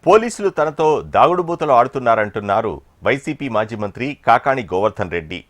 పోలీసులు తనతో దాగుడుబూతలు ఆడుతున్నారంటున్నారు వైసీపీ మాజీ మంత్రి కాకాణి గోవర్ధన్ రెడ్డి.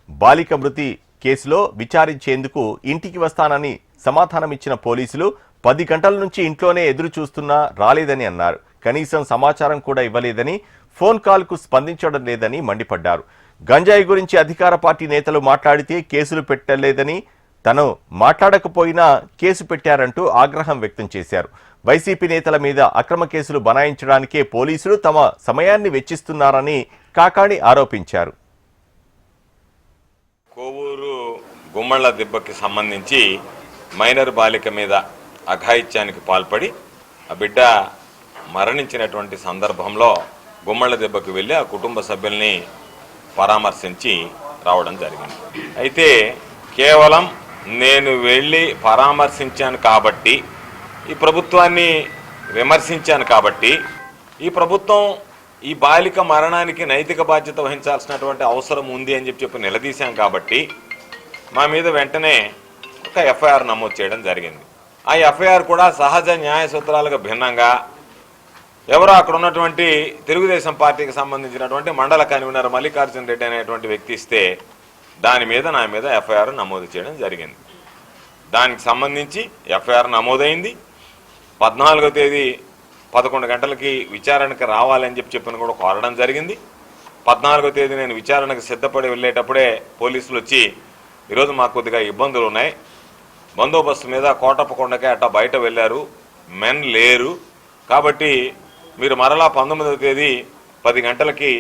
బాలిక మృతి కేసులో విచారించేందుకు ఇంటికి వస్తానని సమాధానమిచ్చిన పోలీసులు 10 గంటల నుంచి ఇంట్లోనే ఎదురు చూస్తున్నా రాలేదని అన్నారు. కనీసం సమాచారం కూడా ఇవ్వలేదని, ఫోన్ కాల్కు స్పందించడం లేదని మండిపడ్డారు. గంజాయి గురించి అధికార పార్టీ నేతలు మాట్లాడితే కేసులు పెట్టలేదని, తను మాట్లాడకపోయినా కేసు పెట్టారంటూ ఆగ్రహం వ్యక్తం చేశారు. వైసీపీ నేతల మీద అక్రమ కేసులు బనాయించడానికే పోలీసులు తమ సమయాన్ని వెచ్చిస్తున్నారని కాకాణి ఆరోపించారు. కోవూరు గుమ్మళ్ళ దెబ్బకి సంబంధించి మైనర్ బాలిక మీద అఘాయిత్యానికి పాల్పడి ఆ బిడ్డ మరణించినటువంటి సందర్భంలో గుమ్మళ్ళ దెబ్బకి వెళ్ళి ఆ కుటుంబ సభ్యుల్ని పరామర్శించి రావడం జరిగింది. అయితే కేవలం నేను వెళ్ళి పరామర్శించాను కాబట్టి, ఈ ప్రభుత్వాన్ని విమర్శించాను కాబట్టి, ఈ ప్రభుత్వం ఈ బాలిక మరణానికి నైతిక బాధ్యత వహించాల్సినటువంటి అవసరం ఉంది అని చెప్పి నిలదీశాం కాబట్టి మా మీద వెంటనే ఒక ఎఫ్ఐఆర్ నమోదు చేయడం జరిగింది. ఆ ఎఫ్ఐఆర్ కూడా సహజ న్యాయ సూత్రాలకు భిన్నంగా ఎవరో అక్కడ ఉన్నటువంటి తెలుగుదేశం పార్టీకి సంబంధించినటువంటి మండల కన్వీనర్ మల్లికార్జున రెడ్డి అనేటువంటి వ్యక్తి ఇస్తే దాని మీద నా మీద ఎఫ్ఐఆర్ నమోదు చేయడం జరిగింది. దానికి సంబంధించి ఎఫ్ఐఆర్ నమోదైంది. 14వ తేదీ 11 గంటలకి విచారణకు రావాలని చెప్పిన కూడా కోరడం జరిగింది. 14వ తేదీ నేను విచారణకు సిద్ధపడి వెళ్ళేటప్పుడే పోలీసులు వచ్చి, ఈరోజు మాకు కొద్దిగా ఇబ్బందులు ఉన్నాయి, బందోబస్తు మీద కోటప్పకొండకే అట్టా బయట వెళ్ళారు, మెన్ లేరు, కాబట్టి మీరు మరలా 19వ తేదీ 10 గంటలకి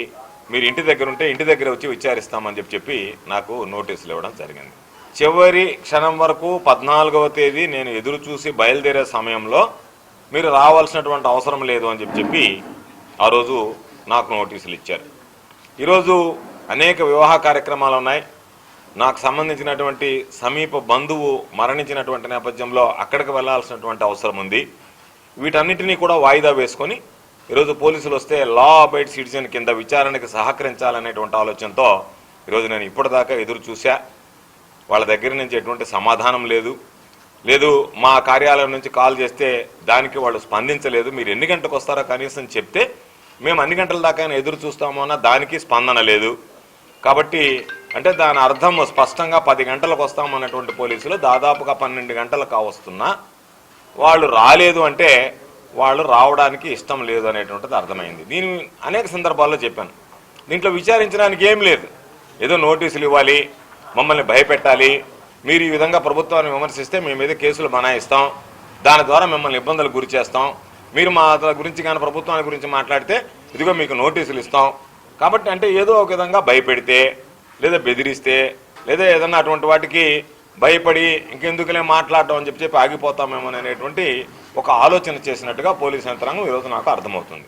మీరు ఇంటి దగ్గర ఉంటే ఇంటి దగ్గర వచ్చి విచారిస్తామని చెప్పి నాకు నోటీసులు ఇవ్వడం జరిగింది. చివరి క్షణం వరకు 14వ తేదీ నేను ఎదురు చూసి బయలుదేరే సమయంలో మీరు రావాల్సినటువంటి అవసరం లేదు అని చెప్పి ఆ రోజు నాకు నోటీసులు ఇచ్చారు. ఈరోజు అనేక వివాహ కార్యక్రమాలు ఉన్నాయి. నాకు సంబంధించినటువంటి సమీప బంధువు మరణించినటువంటి నేపథ్యంలో అక్కడికి వెళ్లాల్సినటువంటి అవసరం ఉంది. వీటన్నిటినీ కూడా వాయిదా వేసుకొని ఈరోజు పోలీసులు వస్తే లా అబైడ్ సిటిజన్ కింద విచారణకి సహకరించాలనేటువంటి ఆలోచనతో ఈరోజు నేను ఇప్పటిదాకా ఎదురు చూశా. వాళ్ళ దగ్గర నుంచి ఎటువంటి సమాధానం లేదు. మా కార్యాలయం నుంచి కాల్ చేస్తే దానికి వాళ్ళు స్పందించలేదు. మీరు ఎన్ని గంటలకు వస్తారో కనీసం చెప్తే మేము అన్ని గంటల దాకా ఎదురు చూస్తామో అన్న దానికి స్పందన లేదు. కాబట్టి అంటే దాని అర్థం స్పష్టంగా 10 గంటలకు వస్తామన్నటువంటి పోలీసులు దాదాపుగా 12 గంటలకు కావస్తున్నా వాళ్ళు రాలేదు అంటే వాళ్ళు రావడానికి ఇష్టం లేదు అనేటువంటిది అర్థమైంది. దీని అనేక సందర్భాల్లో చెప్పాను. దీంట్లో విచారించడానికి ఏం లేదు. ఏదో నోటీసులు ఇవ్వాలి, మమ్మల్ని భయపెట్టాలి, మీరు ఈ విధంగా ప్రభుత్వాన్ని విమర్శిస్తే మీ మీద కేసులు బనాయిస్తాం, దాని ద్వారా మిమ్మల్ని ఇబ్బందులకు గురి చేస్తాం, మీరు మా గురించి కానీ ప్రభుత్వాన్ని గురించి మాట్లాడితే ఇదిగో మీకు నోటీసులు ఇస్తాం. కాబట్టి అంటే ఏదో ఒక విధంగా భయపెడితే లేదా బెదిరిస్తే లేదా ఏదన్నా అటువంటి వాటికి భయపడి ఇంకెందుకులే మాట్లాడటం అని చెప్పి ఆగిపోతామేమో అనేటువంటి ఒక ఆలోచన చేసినట్టుగా పోలీసు యంత్రాంగం ఈరోజు నాకు అర్థమవుతుంది.